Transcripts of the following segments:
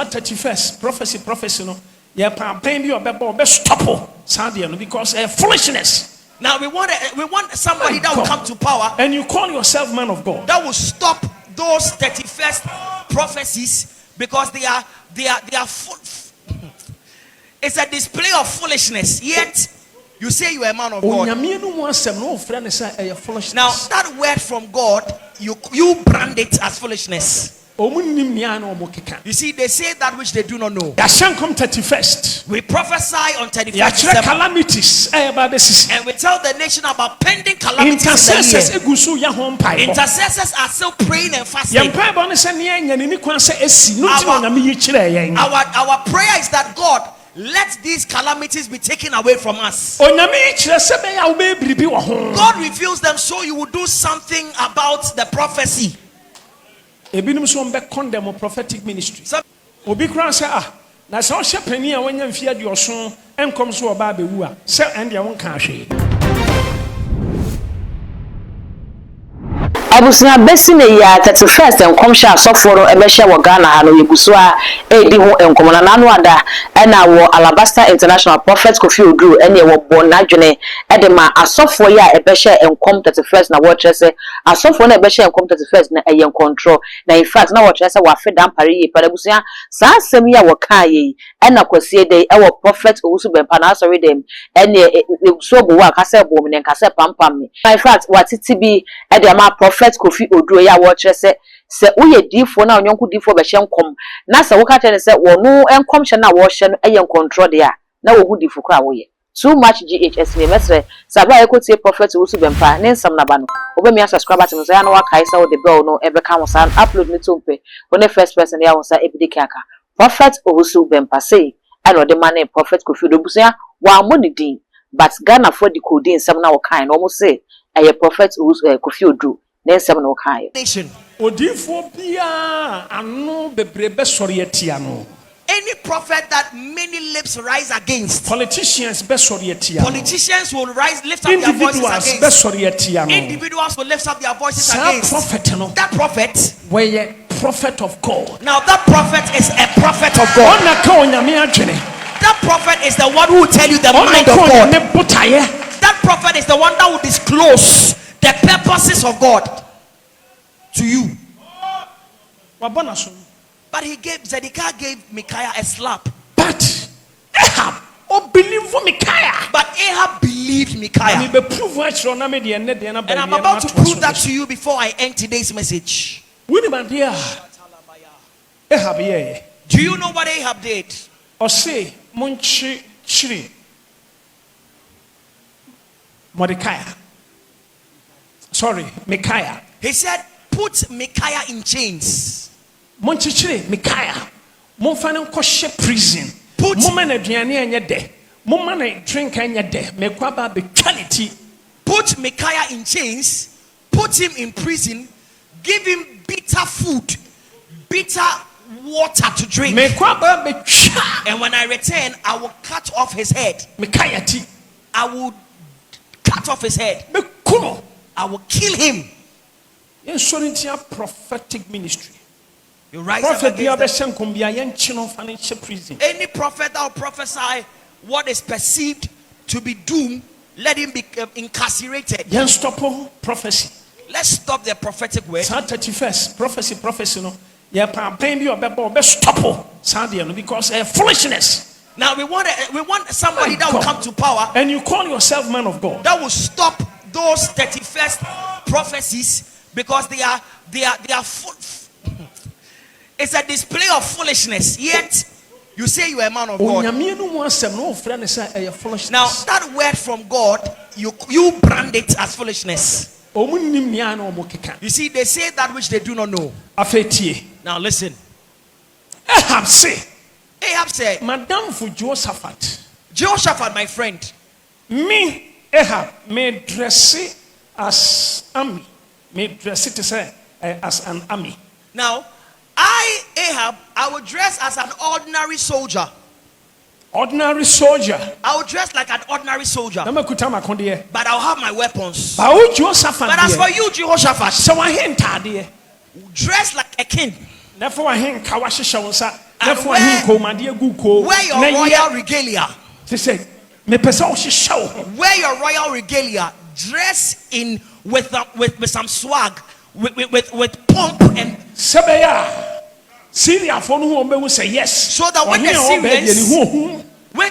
Psalm 31st, prophecy no. Yeah, pain be or stop because foolishness. Now we want somebody that will come to power, and you call yourself man of God, that will stop those 31st prophecies because they are it's a display of foolishness. Yet you say you are a man of God. Now that word from God, you brand it as foolishness. You see, they say that which they do not know. We prophesy on 31st calamities, and we tell the nation about pending calamities. Intercessors are still praying and fasting. Our prayer is that God, let these calamities be taken away from us. God reveals them so you will do something about the prophecy. Ebinum so mbe condemn prophetic ministry. Obi kran say na so hye pani a wanya mfia de oso enkom so oba bewu a se ende won ka hwe. Abusina besine ya 31st enkomhye asofo ro ebehye wo Ghana ha no yeguso a edi ho enkom na nanu ada na wo Alabaster International Prophet Kofi Oduro ene wo bonadwene ede ma asofo ya ebehye enkom 31st na wo trese asofo na ebehye enkom 31st na eyen control na in fact na wo trese wo afeda mpare yi para abusina sa asem ya wo kan yi ena kwasie dey e wo Prophet Owusu Bempah na sorry dem ene so bo wa kase bo me nkase pampam me in fact watiti bi ede ma Prophet Kofi Oduro ya wo trese se uye difo na onyonku difo be hye nkom na se wo ka tene se wo no enkom hye na wo hye no eyen control de a na wo hu difo kra wo ye too much GHS me mesre sabra ekotie Prophet Owusu Bempah ne nsam na ba no obemi subscribe to me so ya no wa kai sa wo the bell no ebe ka wo san upload me to mpe one first person ya wo sa ebidi aka Prophet Owusu Bempah say and the man Prophet Kofi Oduro busia wa money din but Ghana for the code nsam na wo kai no mo say eye Prophet Owusu Kofi Oduro nation Odifo bia anu bebrebe sori etia no. Any prophet that many lips rise against, politicians be sori etia. Politicians will lift up their voices against. Be sori etia no. Individuals will lift up their voices against. That prophet, where prophet of God. Now that prophet is a prophet of God. That prophet is the one who will tell you the mind of God. That prophet is the one that will disclose the purposes of God to you. But Zedekiah gave Micaiah a slap. But Ahab believed Micaiah. But Ahab believed Micaiah. And I'm about to prove that to you before I end today's message. Do you know what Ahab did? Micaiah. He said, put Micaiah in chains. Micaiah. Prison. Put Put Micaiah in chains. Put him in prison. Give him bitter food, bitter water to drink. And when I return, I will cut off his head. I will cut off his head. I will kill him. Prophetic ministry. You rise up against them. Any prophet that will prophesy what is perceived to be doom, let him be incarcerated. Prophecy. Let's stop the prophetic word. Psalm 31st, prophecy no. Yeah, pain be or stop because foolishness. Now we want somebody that will come to power, and you call yourself man of God, that will stop those 31st prophecies because they are it's a display of foolishness. Yet you say you are a man of God. Now that word from God, you brand it as foolishness. You see, they say that which they do not know. Now listen. Ahab said, Madam for Jehoshaphat, my friend. Me, Ahab, may dress it as army. May dress it as an army. Now, Ahab, I will dress as an ordinary soldier. Ordinary soldier. I will dress like an ordinary soldier. But I'll have my weapons. But as for you, Jehoshaphat, dress like a king. And wear your royal regalia. Wear your royal regalia. Dress in with some swag, with pomp and Syria for who say yes. So that when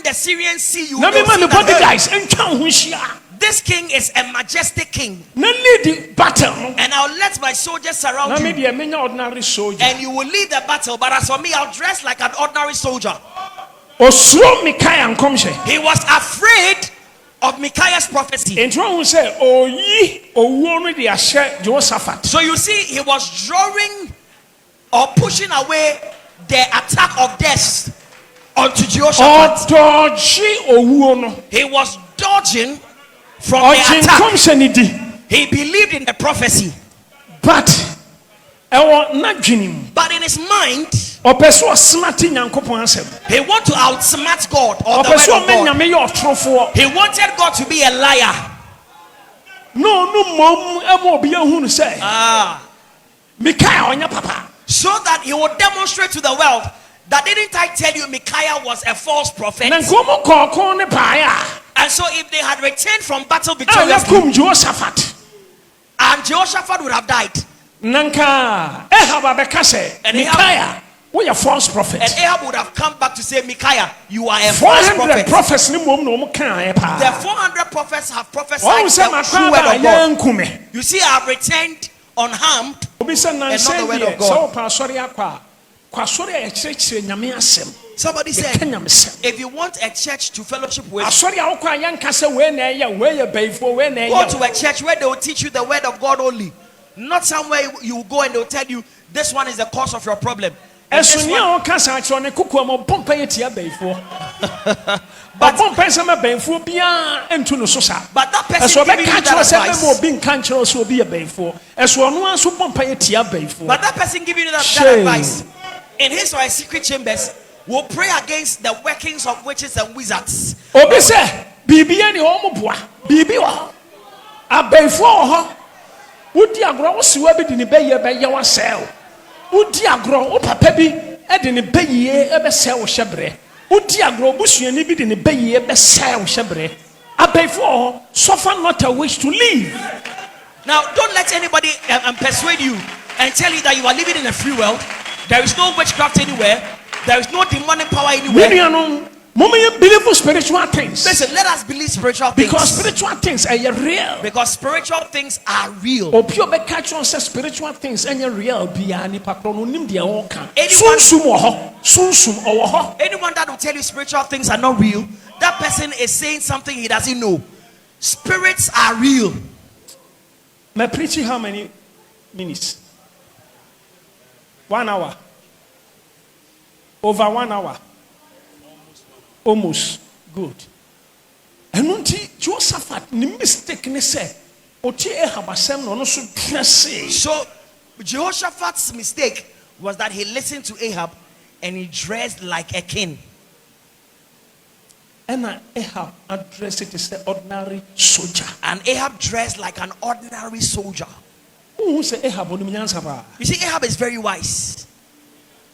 the Syrians see you, this king is a majestic king. And I'll let my soldiers surround you. And you will lead the battle. But as for me, I'll dress like an ordinary soldier. He was afraid of Micaiah's prophecy. So you see, he was drawing or pushing away the attack of death onto Jehoshaphat. He was dodging from the attack. He believed in the prophecy, but in his mind, he wanted to outsmart God or the word of God. He wanted God to be a liar. So that he would demonstrate to the world that didn't I tell you Micaiah was a false prophet? And so if they had returned from battle victoriously, and Jehoshaphat would have died. And false prophet. And Ahab would have come back to say, Micaiah, you are a false prophet. The 400 prophets have prophesied the true word of God. You see, I have returned unharmed and not the word of God. Somebody said, if you want a church to fellowship with, go to a church where they will teach you the word of God only. Not somewhere you will go and they will tell you this one is the cause of your problem. But that person giving you that advice in his or her secret chambers will pray against the workings of witches and wizards. Suffer not a wish to live. Now, don't let anybody persuade you and tell you that you are living in a free world. There is no witchcraft anywhere. There is no demonic power anywhere. Believe spiritual things. Listen, let us believe spiritual things. Because spiritual things are real. Because spiritual things are real. Spiritual things are real. Anyone that will tell you spiritual things are not real, that person is saying something he doesn't know. Spirits are real. My preaching how many minutes? 1 hour. Over 1 hour. Almost. Good. And until Jehoshaphat, the mistake ne say, so Jehoshaphat's mistake was that he listened to Ahab and he dressed like a king. And Ahab addressed it as an ordinary soldier. And Ahab dressed like an ordinary soldier. Who say Ahab? You see, Ahab is very wise.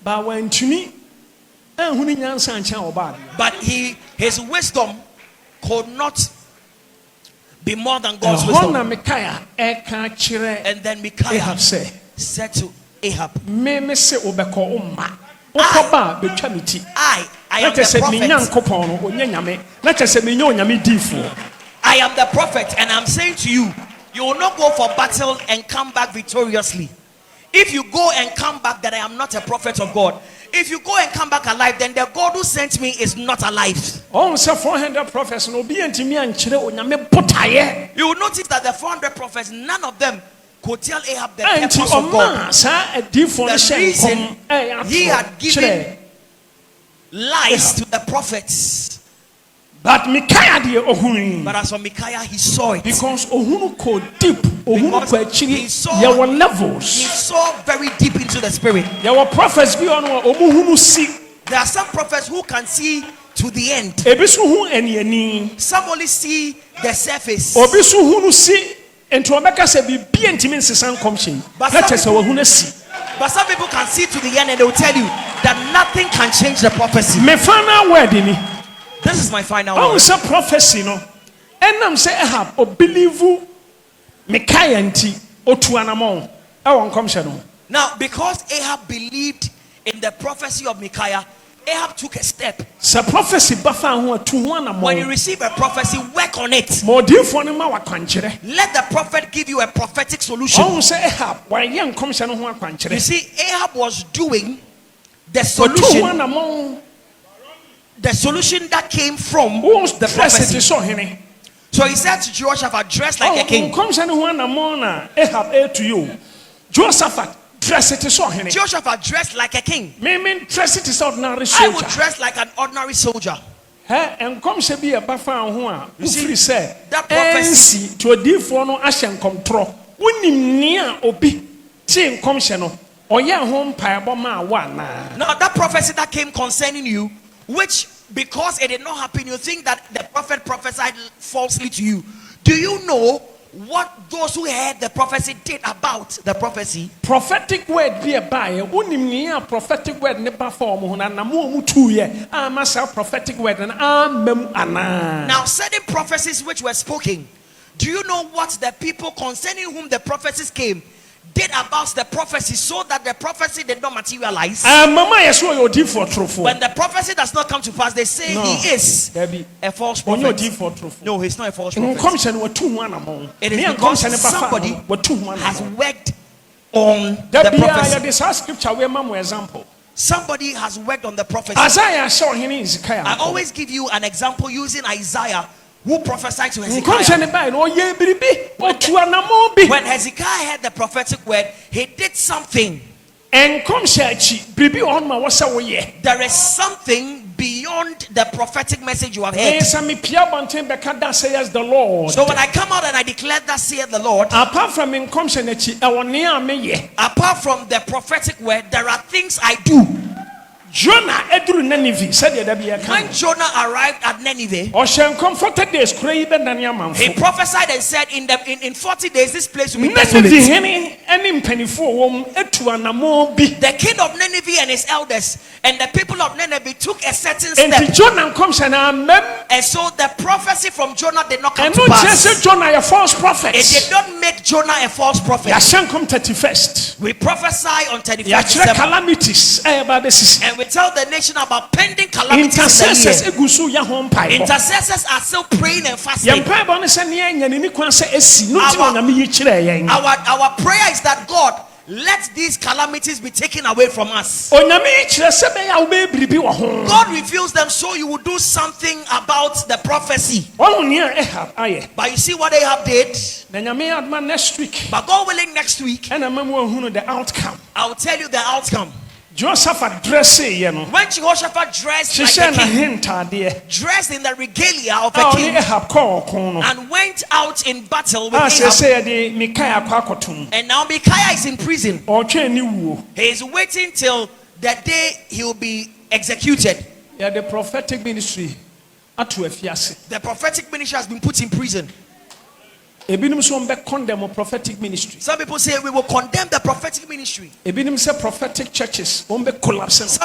But when to me, but his wisdom could not be more than God's wisdom. And then Micaiah said to Ahab, I am the prophet. I am the prophet, and I'm saying to you, you will not go for battle and come back victoriously. If you go and come back, that I am not a prophet of God. If you go and come back alive, then the God who sent me is not alive. Oh, 400 prophets. You will notice that the 400 prophets, none of them could tell Ahab the purpose of God. The reason he had given lies to the prophets. But as for Micaiah, he saw it. Because deep. He saw levels. He saw very deep into the spirit. There were prophets There are some prophets who can see to the end. Some only see the surface. But some people can see to the end and they will tell you that nothing can change the prophecy. Me final word ini. This is my final word. word. Say prophecy no. Enam say Ahab o believe Micaiah nti otu anamon. E won komhye no. Now because Ahab believed in the prophecy of Micaiah, Ahab took a step. When you receive a prophecy, work on it. Let the prophet give you a prophetic solution. You see, Ahab was doing the solution that came from the prophecy. So he said to Jehoshaphat, dress like a king. Jehoshaphat dressed like a king. I would dress like an ordinary soldier. You see, that prophecy. Now that prophecy that came concerning you, which because it did not happen, you think that the prophet prophesied falsely to you. Do you know what those who heard the prophecy did about the prophecy? Prophetic word be a buyer. Prophetic word never form. Prophetic word now certain prophecies which were spoken. Do you know what the people concerning whom the prophecies came did about the prophecy, so that the prophecy did not materialize? When the prophecy does not come to pass, they say he is a false prophet. No, he's not a false prophet. It is because somebody has worked on the prophecy. Somebody has worked on the prophecy. I always give you an example using Isaiah, who prophesied to Hezekiah. When Hezekiah heard the prophetic word, he did something. There is something beyond the prophetic message you have heard. So when I come out and I declare that saith the Lord, apart from the prophetic word, there are things I do. Jonah eduru Nineveh said when Jonah arrived at Nineveh, he prophesied and said in 40 days this place will be desolate. The king of Nineveh and his elders and the people of Nineveh took a certain step, and so the prophecy from Jonah did not come to pass. It did not make Jonah a false prophet. We prophesy on 31st December, and we tell the nation about pending calamities. Intercessors are still praying and fasting. Our prayer is that God, let these calamities be taken away from us. God reveals them so you will do something about the prophecy. But you see what Ahab did? But God willing, next week I will tell you the outcome. Jehoshaphat dressed when Jehoshaphat dressed like a king, dressed in the regalia of a king, and went out in battle with Ahab. And now Micaiah is in prison. He is waiting till the day he will be executed. The prophetic ministry has been put in prison. Some people say we will condemn the prophetic ministry. Prophetic churches. Some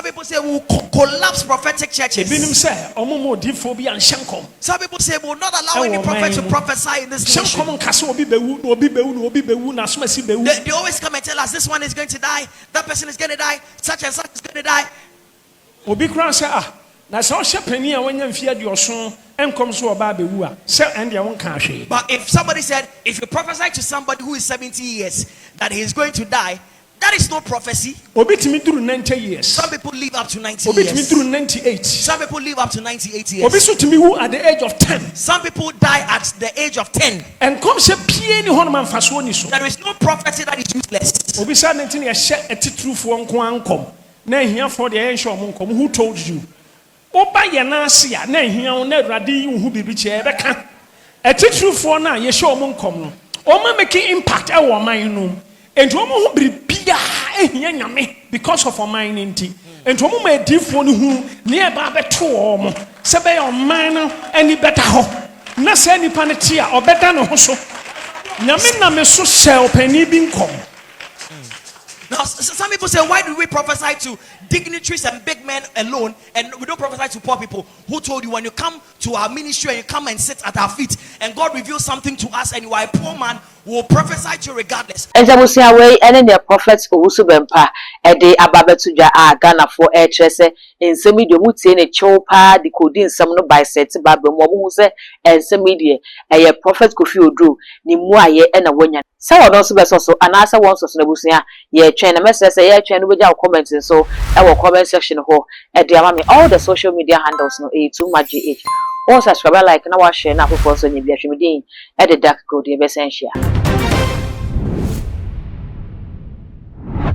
people say we will collapse prophetic churches. Some people say we will not allow any prophet to prophesy in this nation. They always come and tell us this one is going to die, that person is going to die, such and such is going to die. But if somebody said, if you prophesy to somebody who is 70 years that he is going to die, that is no prophecy. Some people live up to 90 years. Some people live up to 98 years. At the age of 10. Some people die at the age of 10. And there is no prophecy that is useless. Who told you? Oba yenasia na ehia na awrade yi hu bibiche ebeka etitrufo na ye show mo nkom no oma making impact e wo man no enti omo hu bibia ehia nyame because of man nti enti omo ma edifo no hu ne e ba beto omo se be your man no ani beta ho na se nipa ne tia obeda no ho so nyame na me so share opani bi nkom Now, some people say, why do we prophesy to dignitaries and big men alone, and we don't prophesy to poor people? Who told you when you come to our ministry and you come and sit at our feet, and God reveals something to us, and you are a poor man, will prophesy to you regardless? And I will say away and the prophets Owusu Bempah a day ababetuja Ghana for air tresse in some media muti a chopa the coding some no by set babe momuse and some media a prophet Kofi Oduro ni muaye and a wenya. Someone also best also and answer once of Nebusia ye train a message a train with our comments and so our comment section ho at the all the social media handles no a too much GH. All subscribe like now share now for so you be at the dark code in essential.